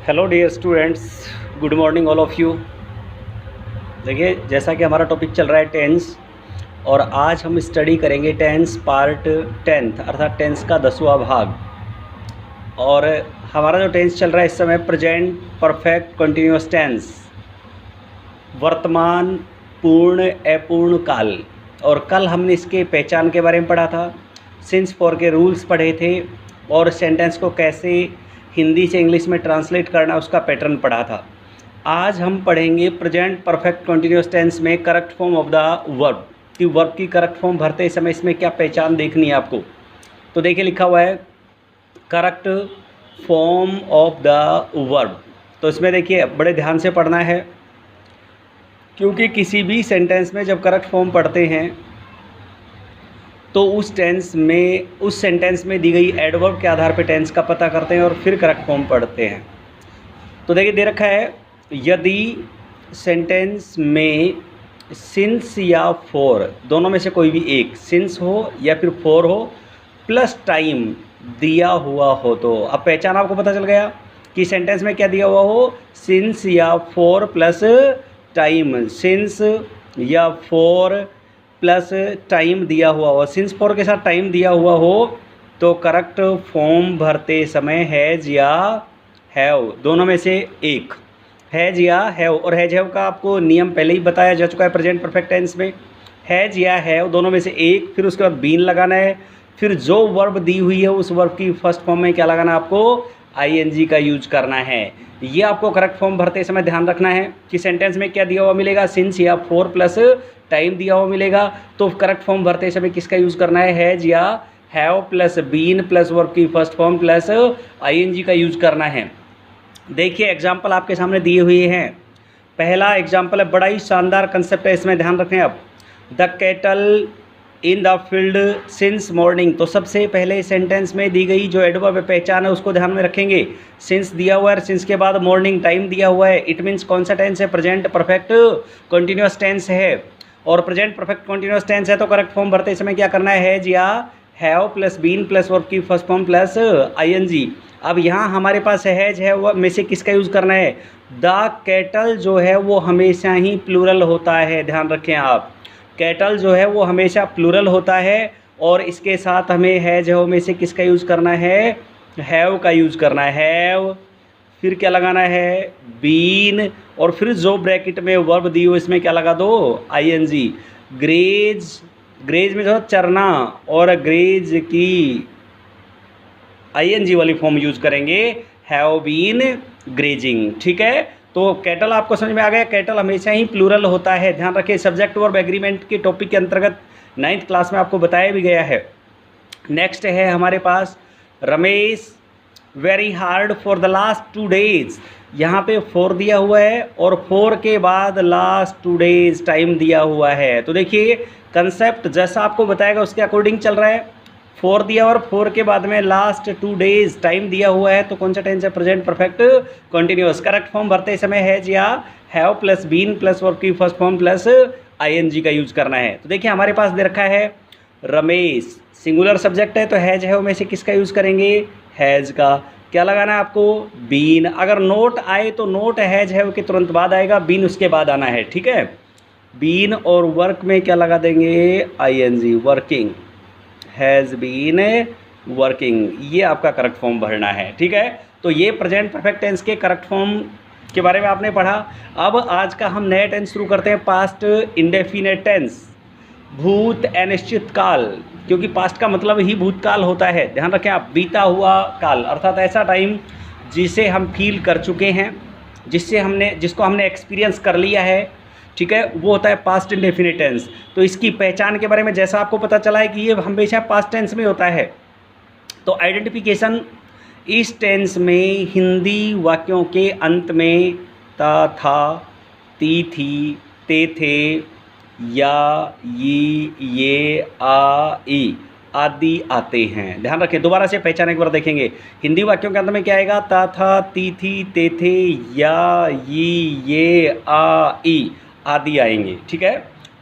Hello dear students, good morning all of you. देखिए, जैसा कि हमारा टॉपिक चल रहा है टेंस, और आज हम स्टडी करेंगे टेंस पार्ट 10th अर्थात टेंस का 10वां भाग। और हमारा जो टेंस चल रहा है इस समय प्रेजेंट परफेक्ट कंटिन्यूअस टेंस, वर्तमान पूर्ण अपूर्ण काल। और कल हमने इसके पहचान के बारे में पढ़ा था, सिंस फॉर के रूल्स पढ़े थे, और सेंटेंस को कैसे हिंदी से इंग्लिश में ट्रांसलेट करना उसका पैटर्न पढ़ा था। आज हम पढ़ेंगे प्रेजेंट परफेक्ट कंटिन्यूअस टेंस में correct form of the verb कि वर्ब की करेक्ट फॉर्म भरते समय इसमें क्या पहचान देखनी है आपको। तो देखिए, लिखा हुआ है correct form of the verb. तो इसमें देखिए बड़े ध्यान से पढ़ना है, क्योंकि किसी भी सेंटेंस में जब करेक्ट फॉर्म पढ़ते हैं तो उस सेंटेंस में दी गई एडवर्ब के आधार पर टेंस का पता करते हैं और फिर करेक्ट फॉर्म पढ़ते हैं। तो देखिए दे रखा है, यदि सेंटेंस में सिंस या फॉर दोनों में से कोई भी एक, सिंस हो या फिर फॉर हो, प्लस टाइम दिया हुआ हो, तो अब पहचान आपको पता चल गया कि सेंटेंस में क्या दिया हुआ हो, सिंस या फॉर प्लस टाइम। सिंस या फॉर प्लस टाइम दिया हुआ हो, सिंस फॉर के साथ टाइम दिया हुआ हो, तो करेक्ट फॉर्म भरते समय हैज़ या हैव दोनों में से एक, हैज़ या हैव। और हैज़ हैव का आपको नियम पहले ही बताया जा चुका है प्रेजेंट परफेक्ट टेंस में, हैज़ या हैव दोनों में से एक, फिर उसके बाद बीन लगाना है, फिर जो वर्ब दी हुई है उस वर्ब की फर्स्ट फॉर्म में क्या लगाना है आपको, आईएनजी का यूज करना है। ये आपको करेक्ट फॉर्म भरते समय ध्यान रखना है कि सेंटेंस में क्या दिया हुआ मिलेगा, सिंस या फॉर प्लस टाइम दिया हुआ मिलेगा, तो करेक्ट फॉर्म भरते समय किसका यूज़ करना है, हैज़ या have plus been plus verb की फर्स्ट फॉर्म प्लस आईएनजी का यूज करना है। देखिए एग्जाम्पल आपके सामने दिए हुए हैं। पहला एग्जाम्पल है, बड़ा ही शानदार कंसेप्ट है, इसमें ध्यान रखें आप। The cattle in the field since morning. तो सबसे पहले सेंटेंस में दी गई जो एडवर्ब पहचान है उसको ध्यान में रखेंगे। सिंस दिया हुआ है, सिंस के बाद मॉर्निंग टाइम दिया हुआ है, इट मीन्स कौन सा टेंस है, प्रेजेंट परफेक्ट कंटिन्यूअस टेंस है। और प्रेजेंट परफेक्ट कंटिन्यूअस टेंस है तो करेक्ट फॉर्म भरते समय क्या करना है, हैज़ या have plus been plus verb की फर्स्ट फॉर्म प्लस आईएनजी। अब यहाँ हमारे पास हैज़ है वो में से किसका यूज़ करना है, द कैटल जो है वो हमेशा ही प्लूरल होता है, ध्यान रखें आप। कैटल जो है वो हमेशा प्लूरल होता है, और इसके साथ हमें हैज़ है में से किसका यूज़ करना है, हैव का यूज़ करना है, हैव, फिर क्या लगाना है, बीन, और फिर जो ब्रैकेट में वर्ब दी हो इसमें क्या लगा दो, आईएनजी। ग्रेज, ग्रेज में जो चरना, और ग्रेज की आईएनजी वाली फॉर्म यूज करेंगे, हैव बीन ग्रेजिंग। ठीक है, तो कैटल आपको समझ में आ गया, कैटल हमेशा ही प्लूरल होता है, ध्यान रखें। सब्जेक्ट वर्ब एग्रीमेंट के टॉपिक के अंतर्गत 9th क्लास में आपको बताया भी गया है। नेक्स्ट है हमारे पास, Ramesh very hard for the last 2 days। यहाँ पे 4 दिया हुआ है और 4 के बाद लास्ट 2 days टाइम दिया हुआ है। तो देखिए कंसेप्ट जैसा आपको बताएगा उसके अकॉर्डिंग चल रहा है। 4 दिया और 4 के बाद में लास्ट 2 days टाइम दिया हुआ है, तो कौन सा टेंस है, present perfect continuous. Correct form भरते समय हैज़ या have plus been plus verb की फर्स्ट फॉर्म प्लस आईएनजी का यूज करना है। तो देखिए हमारे पास दे रखा है रमेश, सिंगुलर सब्जेक्ट है तो हैज़ हैव में से किसका यूज़ करेंगे, हैज़ का। क्या लगाना है आपको, बीन। अगर नोट आए तो नोट हैज़ हैव के तुरंत बाद आएगा, बीन उसके बाद आना है। ठीक है, बीन, और वर्क में क्या लगा देंगे, ING, working, has been working. ये आपका करेक्ट फॉर्म भरना है। ठीक है, तो ये प्रेजेंट परफेक्ट टेंस के करेक्ट फॉर्म के बारे में आपने पढ़ा। अब आज का हम नया टेंस शुरू करते हैं, पास्ट इंडेफिनेट टेंस, भूत अनिश्चित काल, क्योंकि पास्ट का मतलब ही भूतकाल होता है। ध्यान रखें आप, बीता हुआ काल अर्थात ऐसा टाइम जिसे हम फील कर चुके हैं, जिसको हमने एक्सपीरियंस कर लिया है। ठीक है, वो होता है पास्ट इंडेफिनिट टेंस। तो इसकी पहचान के बारे में जैसा आपको पता चला है कि ये हमेशा पास्ट टेंस में होता है, तो आइडेंटिफिकेशन, इस टेंस में हिंदी वाक्यों के अंत में ता, था, ती, थी, ते, थे, या, ये, आ, ई आदि आते हैं। ध्यान रखें, दोबारा से पहचान एक बार देखेंगे। हिंदी वाक्यों के अंत में क्या आएगा, ता, था, ती, थी, ते, थे, या, ये, आ, ई आदि आएंगे। ठीक है,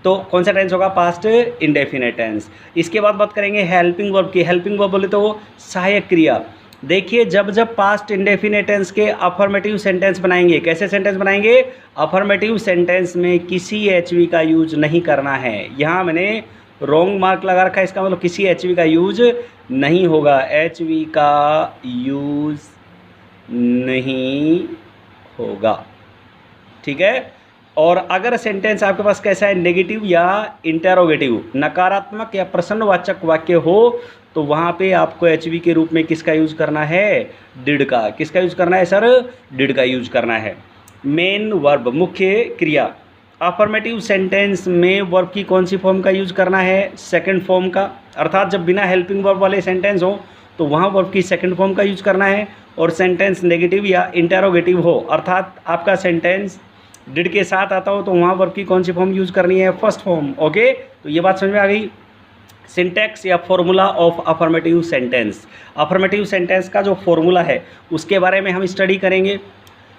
तो कौन सा टेंस होगा, पास्ट इंडेफिनेट टेंस। इसके बाद बात करेंगे हेल्पिंग वर्ब की। हेल्पिंग वर्ब बोले तो वो सहायक क्रिया, देखिए जब जब पास्ट इंडेफिनिट टेंस के अफर्मेटिव सेंटेंस बनाएंगे, कैसे सेंटेंस बनाएंगे, अफर्मेटिव सेंटेंस में किसी एचवी का यूज नहीं करना है। यहाँ मैंने रॉन्ग मार्क लगा रखा है, इसका मतलब किसी एचवी का यूज नहीं होगा, एचवी का यूज नहीं होगा, ठीक है। और अगर सेंटेंस आपके पास कैसा है, नेगेटिव या इंटेरोगेटिव, नकारात्मक या प्रश्नवाचक वाक्य हो, तो वहाँ पे आपको एचवी के रूप में किसका यूज़ करना है, डिड का। किसका यूज़ करना है सर, डिड का यूज़ करना है। मेन वर्ब, मुख्य क्रिया, अफर्मेटिव सेंटेंस में वर्ब की कौन सी फॉर्म का यूज़ करना है, सेकंड फॉर्म का, अर्थात जब बिना हेल्पिंग वर्ब वाले सेंटेंस हो तो वहाँ वर्ब की सेकंड फॉर्म का यूज़ करना है। और सेंटेंस नेगेटिव या इंटेरोगेटिव हो, अर्थात आपका सेंटेंस डिड के साथ आता हो, तो वहाँ वर्ब की कौन सी फॉर्म यूज़ करनी है, फर्स्ट फॉर्म। ओके, तो ये बात समझ में आ गई। सिंटैक्स या formula of affirmative sentence, affirmative sentence का जो फॉर्मूला है उसके बारे में हम स्टडी करेंगे।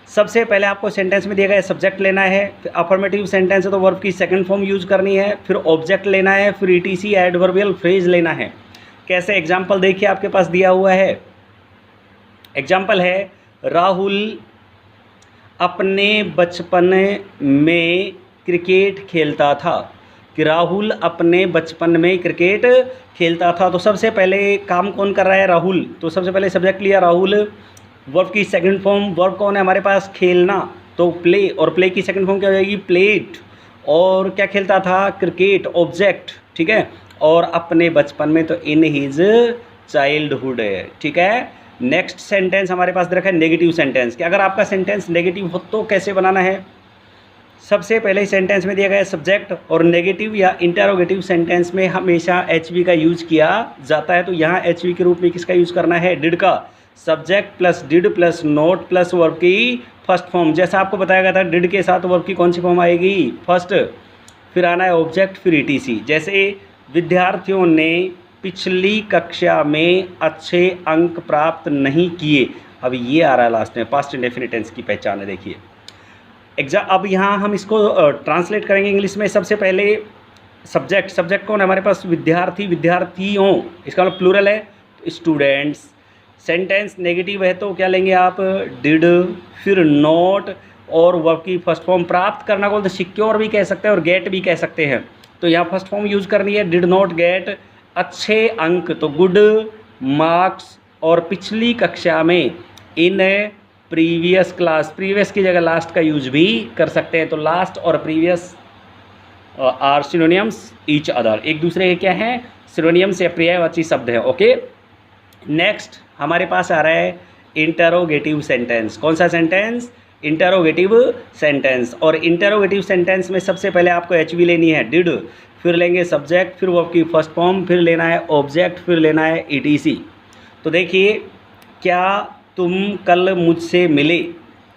सबसे पहले आपको सेंटेंस में दिया गया सब्जेक्ट लेना है, फिर अफर्मेटिव सेंटेंस है तो वर्ब की सेकंड फॉर्म यूज़ करनी है, फिर ऑब्जेक्ट लेना है, फिर ईटीसी एडवर्बियल फ्रेज लेना है। कैसे, एग्जाम्पल देखिए आपके पास दिया हुआ है। एग्जाम्पल है, राहुल अपने बचपन में क्रिकेट खेलता था, कि राहुल अपने बचपन में क्रिकेट खेलता था। तो सबसे पहले काम कौन कर रहा है, राहुल, तो सबसे पहले सब्जेक्ट लिया राहुल, वर्ब की सेकंड फॉर्म, वर्ब कौन है हमारे पास, खेलना, तो प्ले, और प्ले की सेकंड फॉर्म क्या हो जाएगी, प्लेट, और क्या खेलता था, क्रिकेट, ऑब्जेक्ट, ठीक है। और अपने बचपन में, तो इन हिज चाइल्डहुड है, ठीक है। नेक्स्ट सेंटेंस हमारे पास दे रखा है नेगेटिव सेंटेंस, कि अगर आपका सेंटेंस नेगेटिव हो तो कैसे बनाना है। सबसे पहले सेंटेंस में दिया गया सब्जेक्ट, और नेगेटिव या इंटेरोगेटिव सेंटेंस में हमेशा एचवी का यूज़ किया जाता है, तो यहाँ एचवी के रूप में किसका यूज़ करना है, डिड का। Subject plus did plus note plus verb की फर्स्ट फॉर्म, जैसा आपको बताया गया था, डिड के साथ वर्ब की कौन सी फॉर्म आएगी, फर्स्ट, फिर आना है ऑब्जेक्ट, फिर ईटीसी। जैसे विद्यार्थियों ने पिछली कक्षा में अच्छे अंक प्राप्त नहीं किए, अब ये आ रहा है लास्ट में, पास्ट इंडेफिनिट टेंस की पहचान है। देखिए अब यहाँ हम इसको ट्रांसलेट करेंगे इंग्लिश में। सबसे पहले सब्जेक्ट, सब्जेक्ट कौन है हमारे पास, विद्यार्थी, विद्यार्थियों, इसका मतलब प्लूरल है, स्टूडेंट्स। सेंटेंस नेगेटिव है तो क्या लेंगे आप, डिड, फिर नोट, और वर्ब की फर्स्ट फॉर्म। प्राप्त करना को तो सिक्योर भी कह सकते हैं और गेट भी कह सकते हैं, तो यहाँ फर्स्ट फॉर्म यूज़ करनी है, डिड नॉट गेट। अच्छे अंक, तो गुड मार्क्स, और पिछली कक्षा में, इन प्रीवियस क्लास, प्रीवियस की जगह लास्ट का यूज भी कर सकते हैं, तो लास्ट और previous are synonyms each other, एक दूसरे के क्या हैं, सिनोनियम्स या पर्यायवाची शब्द हैं। ओके, नेक्स्ट हमारे पास आ रहा है इंटरोगेटिव सेंटेंस। कौन सा सेंटेंस, इंटरोगेटिव सेंटेंस। और इंटरोगेटिव सेंटेंस में सबसे पहले आपको एचवी लेनी है, डिड, फिर लेंगे सब्जेक्ट, फिर वर्ब की फर्स्ट फॉर्म, फिर लेना है ऑब्जेक्ट, फिर लेना है ईटीसी। तो देखिए, क्या तुम कल मुझसे मिले,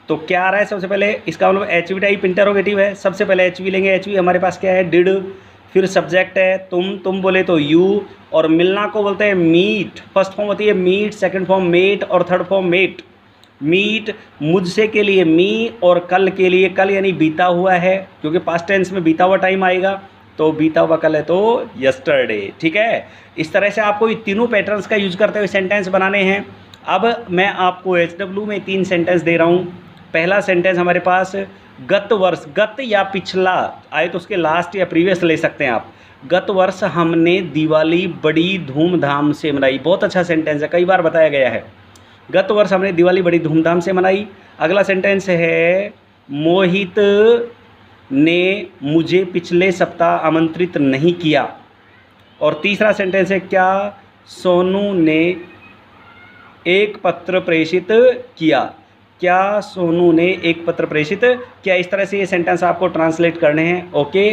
तो क्या आ रहा है सबसे पहले, इसका मतलब एचवी टाइप इंटरोगेटिव है। सबसे पहले एचवी लेंगे, एचवी हमारे पास क्या है, डिड, फिर सब्जेक्ट है तुम बोले तो यू, और मिलना को बोलते हैं मीट, फर्स्ट फॉर्म होती है मीट, सेकंड फॉर्म मेट, और थर्ड फॉर्म मेट। मीट, मुझसे के लिए मी, और कल के लिए कल, यानी बीता हुआ है, क्योंकि पास्ट टेंस में बीता हुआ टाइम आएगा, तो बीता हुआ कल है तो यस्टरडे, ठीक है। इस तरह से आपको ये तीनों पैटर्न्स का यूज़ करते हुए सेंटेंस बनाने हैं। अब मैं आपको एचडब्ल्यू में 3 सेंटेंस दे रहा हूँ। पहला सेंटेंस हमारे पास, गत वर्ष, गत या पिछला आए तो उसके लास्ट या प्रीवियस ले सकते हैं आप। गत वर्ष हमने दिवाली बड़ी धूमधाम से मनाई, बहुत अच्छा सेंटेंस है, कई बार बताया गया है। गत वर्ष हमने दिवाली बड़ी धूमधाम से मनाई। अगला सेंटेंस है, मोहित ने मुझे पिछले सप्ताह आमंत्रित नहीं किया। और तीसरा सेंटेंस है, क्या सोनू ने एक पत्र प्रेषित किया, क्या सोनू ने एक पत्र प्रेषित किया। इस तरह से ये सेंटेंस आपको ट्रांसलेट करने हैं। ओके।